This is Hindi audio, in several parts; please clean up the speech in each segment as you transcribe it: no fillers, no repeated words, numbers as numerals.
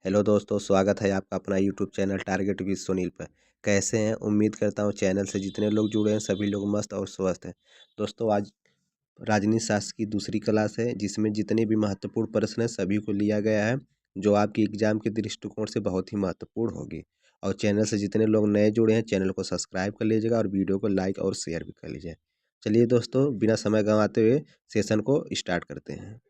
हेलो दोस्तों, स्वागत है आपका अपना YouTube channel target with Sunil पर। कैसे हैं? उम्मीद करता हूं चैनल से जितने लोग जुड़े हैं सभी लोग मस्त और स्वस्थ हैं। दोस्तों, आज राजनीति शास्त्र की दूसरी क्लास है जिसमें जितने भी महत्वपूर्ण प्रश्न हैं सभी को लिया गया है, जो आपकी एग्जाम के दृष्टिकोण से बहुत ही महत्वपूर्ण होगी। और चैनल से जितने लोग नए जुड़े हैं चैनल को सब्सक्राइब कर लीजिएगा और वीडियो को लाइक और शेयर भी कर लीजिए। चलिए दोस्तों, बिना समय गंवाते हुए सेशन को स्टार्ट करते हैं।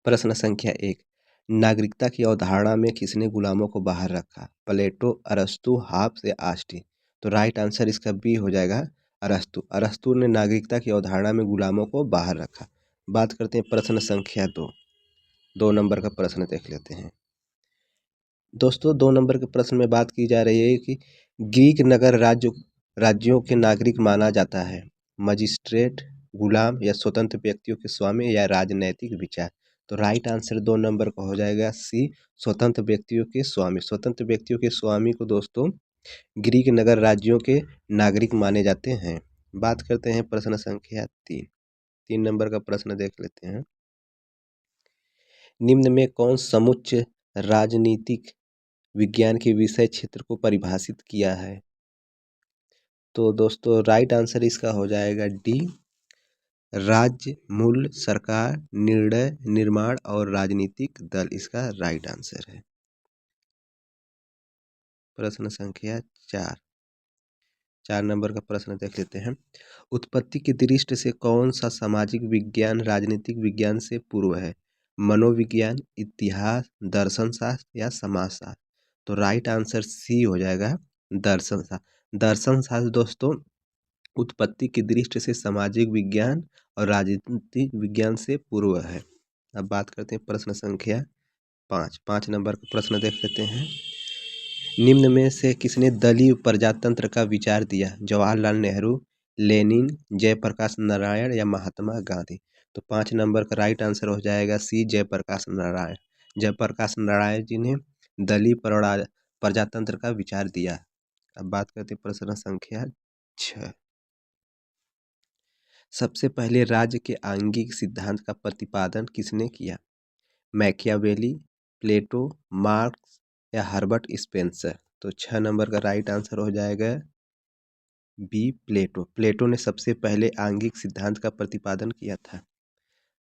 प्रश्न संख्या 1। नागरिकता की अवधारणा में किसने गुलामों को बाहर रखा? प्लेटो, अरस्तु, हाब्स या आस्टी? तो राइट आंसर इसका बी हो जाएगा, अरस्तु। अरस्तु ने नागरिकता की अवधारणा में गुलामों को बाहर रखा। बात करते हैं प्रश्न संख्या 2। 2 नंबर का प्रश्न देख लेते हैं। दोस्तों, 2 नंबर के प्रश्न में बात की जा रही है कि ग्रीक नगर राज्यों के नागरिक माना जाता है। मजिस्ट्रेट, गुलाम या स्वतंत्र व्यक्तियों के स्वामी या राजनैतिक विचार? तो राइट आंसर 2 नंबर का हो जाएगा सी, स्वतंत्र व्यक्तियों के स्वामी। स्वतंत्र व्यक्तियों के स्वामी को दोस्तों ग्रीक नगर राज्यों के नागरिक माने जाते हैं। बात करते हैं प्रश्न संख्या 3। 3 नंबर का प्रश्न देख लेते हैं। निम्न में कौन समुच्च राजनीतिक विज्ञान के विषय क्षेत्र को परिभाषित किया है? तो दोस्तों राइट आंसर इसका हो जाएगा डी, राज्य, मूल्य, सरकार, निर्णय, निर्माण और राजनीतिक दल इसका राइट आंसर है। प्रश्न संख्या 4। 4 नंबर का प्रश्न देख लेते हैं। उत्पत्ति की दृष्टि से कौन सा सामाजिक विज्ञान राजनीतिक विज्ञान से पूर्व है? मनोविज्ञान, इतिहास, दर्शन शास्त्र या समाजशास्त्र? तो राइट आंसर सी हो जाएगा, दर्शन शास्त्र। दर्शन शास्त्र दोस्तों उत्पत्ति की दृष्टि से सामाजिक विज्ञान और राजनीतिक विज्ञान से पूर्व है। अब बात करते हैं प्रश्न संख्या 5। 5 नंबर का प्रश्न देख लेते हैं। निम्न में से किसने दलीय प्रजातंत्र का विचार दिया? जवाहरलाल नेहरू, लेनिन, जयप्रकाश नारायण या महात्मा गांधी? तो 5 नंबर का राइट आंसर हो जाएगा सी, जयप्रकाश नारायण। जयप्रकाश नारायण जी ने दलीय प्रजातंत्र का विचार दिया। अब बात करते हैं प्रश्न संख्या 6। सबसे पहले राज्य के आंगिक सिद्धांत का प्रतिपादन किसने किया? मैकियावेली, प्लेटो, मार्क्स या हर्बर्ट स्पेंसर? तो 6 नंबर का राइट आंसर हो जाएगा बी, प्लेटो। प्लेटो ने सबसे पहले आंगिक सिद्धांत का प्रतिपादन किया था।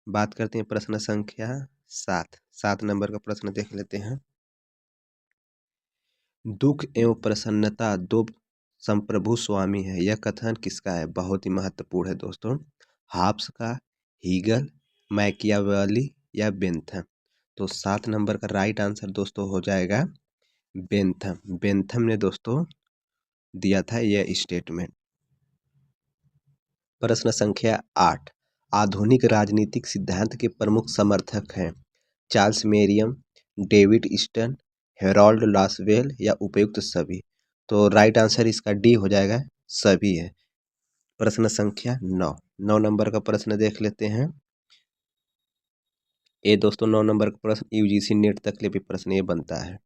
बात करते हैं प्रश्न संख्या 7। 7 नंबर का प्रश्न देख लेते हैं। दुख एवं प्रसन्नता दो संप्रभु स्वामी है, यह कथन किसका है? बहुत ही महत्वपूर्ण है दोस्तों। हाब्स का, हीगल, मैकियावेली या बेंथम? तो 7 नंबर का राइट आंसर दोस्तों हो जाएगा बेंथम। बेंथम ने दोस्तों दिया था यह स्टेटमेंट। प्रश्न संख्या 8। आधुनिक राजनीतिक सिद्धांत के प्रमुख समर्थक हैं Charles Merriam, David Easton, Harold Lasswell या उपयुक्त सभी? तो राइट आंसर इसका डी हो जाएगा, सभी है। प्रश्न संख्या 9। 9 नंबर का प्रश्न देख लेते हैं। ये दोस्तों 9 नंबर का प्रश्न यूजीसी नेट तक के भी प्रश्न ये बनता है।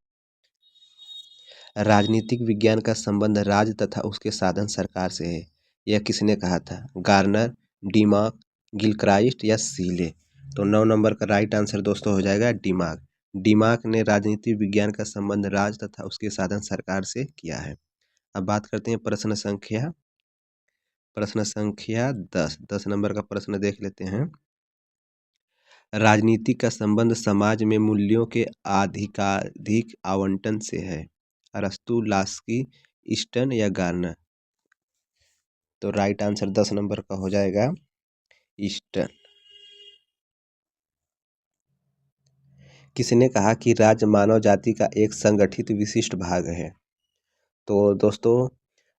राजनीतिक विज्ञान का संबंध राज्य तथा उसके साधन सरकार से है, यह किसने कहा था? गार्नर, डिमार्क, गिलक्राइस्ट या सीले? तो 9 नंबर का राइट आंसर दोस्तों हो जाएगा डिमार्क। डिमार्क ने राजनीतिक विज्ञान का संबंध राज्य तथा उसके साधन सरकार से किया है। अब बात करते हैं प्रश्न संख्या 10। 10 नंबर का प्रश्न देख लेते हैं। राजनीति का संबंध समाज में मूल्यों के अधिकाधिक आवंटन से है, अरस्तु, लास्की, ईस्टन या गार्नर? तो राइट आंसर 10 नंबर का हो जाएगा ईस्टन। किसने कहा कि राज्य मानव जाति का एक संगठित विशिष्ट भाग है? तो दोस्तों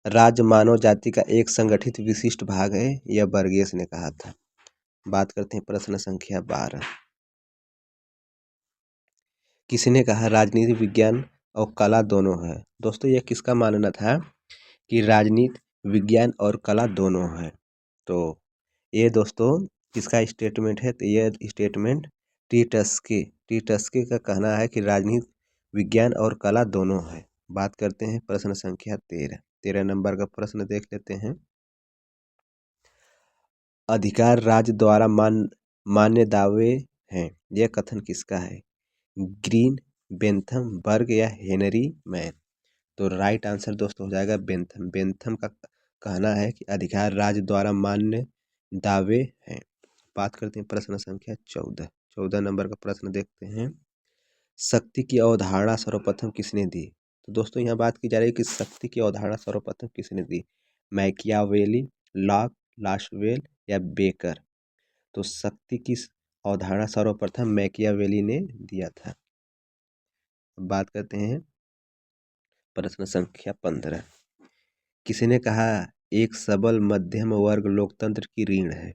राज्य मानव जाति का एक संगठित विशिष्ट भाग है, यह बर्गेस ने कहा था। बात करते हैं प्रश्न संख्या 12। किसने कहा राजनीति विज्ञान और कला दोनों है? दोस्तों यह किसका मानना था कि राजनीति विज्ञान और कला दोनों है? तो ये दोस्तों किसका स्टेटमेंट है? तो यह स्टेटमेंट टी टस्के का कहना है कि राजनीति विज्ञान और कला दोनों है। बात करते हैं प्रश्न संख्या 13। 13 नंबर का प्रश्न देख लेते हैं। अधिकार राज्य द्वारा मान्य दावे हैं, यह कथन किसका है? ग्रीन, बेंथम, बर्ग या हेनरी मैन। तो राइट आंसर दोस्तों हो जाएगा बेंथम। बेंथम का कहना है कि अधिकार राज्य द्वारा मान्य दावे हैं। बात करते हैं प्रश्न संख्या 14। 14 नंबर का प्रश्न देखते हैं। शक्ति की अवधारणा सर्वप्रथम किसने दी? तो दोस्तों यहाँ बात की जा रही है कि शक्ति की अवधारणा सर्वप्रथम किसने दी? मैकियावेली, लॉक, लाशवेल या बेकर। तो शक्ति की अवधारणा सर्वप्रथम मैकियावेली ने दिया था। अब बात करते हैं प्रश्न संख्या 15। किसने कहा एक सबल मध्यम वर्ग लोकतंत्र की रीढ़ है?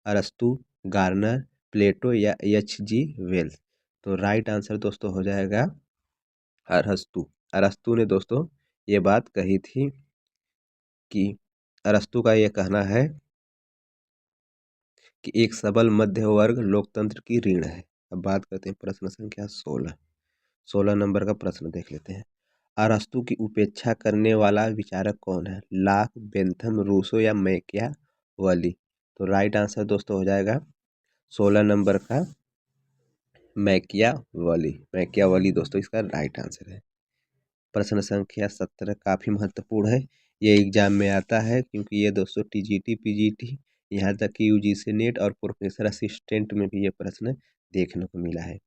अरस्तु, गार्नर, प्लेटो या H.G. वेल्स। तो राइट आंसर दोस्तों हो जाएगा अरस्तु। अरस्तु ने दोस्तों ये बात कही थी कि अरस्तु का ये कहना है कि एक सबल मध्य वर्ग लोकतंत्र की रीढ़ है। अब बात करते हैं प्रश्न संख्या 16। 16 नंबर का प्रश्न देख लेते हैं। अरस्तु की उपेक्षा करने वाला विचारक कौन है? लाक, बेंथम, रूसो या मैकियावेली। तो राइट आंसर दोस्तों हो जाएगा 16 नंबर का मैकियावेली। मैकियावेली दोस्तों इसका राइट आंसर है। प्रश्न संख्या 17 काफ़ी महत्वपूर्ण है। ये एग्जाम में आता है क्योंकि ये दोस्तों टीजीटी, पीजीटी, यहाँ तक कि यूजीसी नेट और प्रोफेसर असिस्टेंट में भी ये प्रश्न देखने को मिला है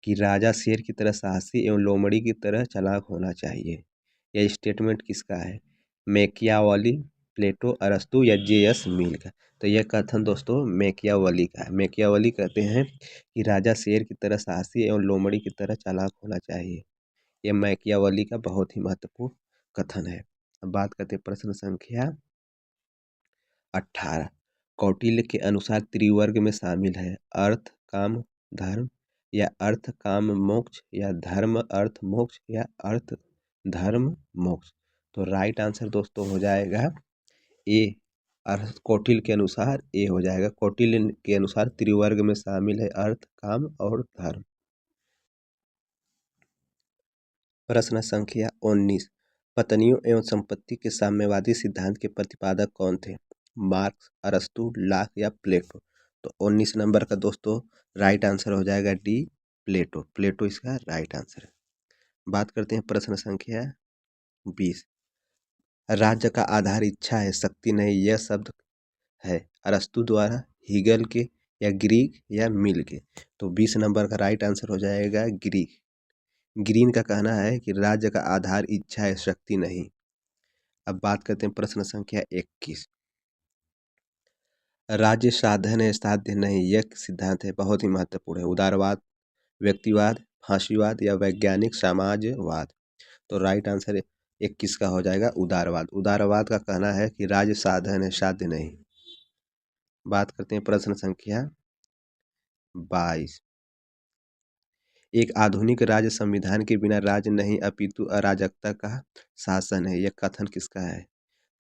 कि राजा शेर की तरह साहसी एवं लोमड़ी की तरह चालाक होना चाहिए। यह स्टेटमेंट किसका है? मैकियावेली, प्लेटो, अरस्तु या J.S. मिल का। तो यह कथन दोस्तों मैकियावेली का है। मैकियावेली कहते हैं कि राजा शेर की तरह साहसी एवं लोमड़ी की तरह चालाक होना चाहिए। यह मैकियावेली का बहुत ही महत्वपूर्ण कथन है। अब बात करते हैं प्रश्न संख्या 18। कौटिल्य के अनुसार त्रिवर्ग में शामिल है अर्थ, काम, धर्म या अर्थ, काम, मोक्ष या धर्म, अर्थ, मोक्ष या अर्थ, धर्म, मोक्ष। तो राइट आंसर दोस्तों हो जाएगा ए। कौटिल्य के अनुसार ए हो जाएगा। कौटिल्य के अनुसार त्रिवर्ग में शामिल है अर्थ, काम और धर्म। प्रश्न संख्या 19। पत्नियों एवं संपत्ति के साम्यवादी सिद्धांत के प्रतिपादक कौन थे? मार्क्स, अरस्तु, लाक या प्लेटो। तो 19 नंबर का दोस्तों राइट आंसर हो जाएगा डी, प्लेटो। प्लेटो इसका राइट आंसर है। बात करते हैं प्रश्न संख्या 20। राज्य का आधार इच्छा है, शक्ति नहीं। यह शब्द है अरस्तु द्वारा, हीगल के या ग्रीक या मिल के। तो 20 नंबर का राइट आंसर हो जाएगा ग्रीक। ग्रीन का कहना है कि राज्य का आधार इच्छा है, शक्ति नहीं। अब बात करते हैं प्रश्न संख्या 21। राज्य साधन है, साध्य नहीं। यह सिद्धांत है बहुत ही महत्वपूर्ण है। उदारवाद, व्यक्तिवाद, फांसीवाद या वैज्ञानिक समाजवाद। तो राइट आंसर 21 का हो जाएगा उदारवाद। उदारवाद का कहना है कि राज्य साधन है, साध्य नहीं। बात करते हैं प्रश्न संख्या 22। एक आधुनिक राज्य संविधान के बिना राज्य नहीं अपितु अराजकता का शासन है। यह कथन किसका है?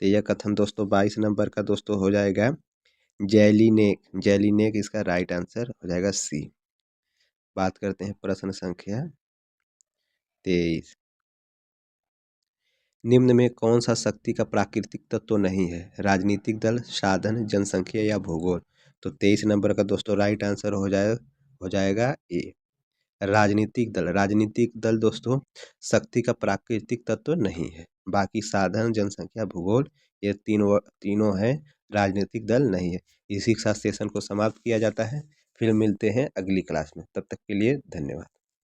तो यह कथन दोस्तों 22 नंबर का दोस्तों हो जाएगा जैलिनेक। जैलिनेक इसका राइट आंसर हो जाएगा सी। बात करते हैं प्रश्न संख्या 23। निम्न में कौन सा शक्ति का प्राकृतिक तत्व नहीं है? राजनीतिक दल, साधन, जनसंख्या या भूगोल। तो 23 नंबर का दोस्तों राइट आंसर हो जाएगा ए, राजनीतिक दल। राजनीतिक दल दोस्तों शक्ति का प्राकृतिक तत्व नहीं है। बाकी साधन, जनसंख्या, भूगोल ये तीनों हैं, राजनीतिक दल नहीं है। इसी के साथ सेशन को समाप्त किया जाता है। फिर मिलते हैं अगली क्लास में। तब तक के लिए धन्यवाद।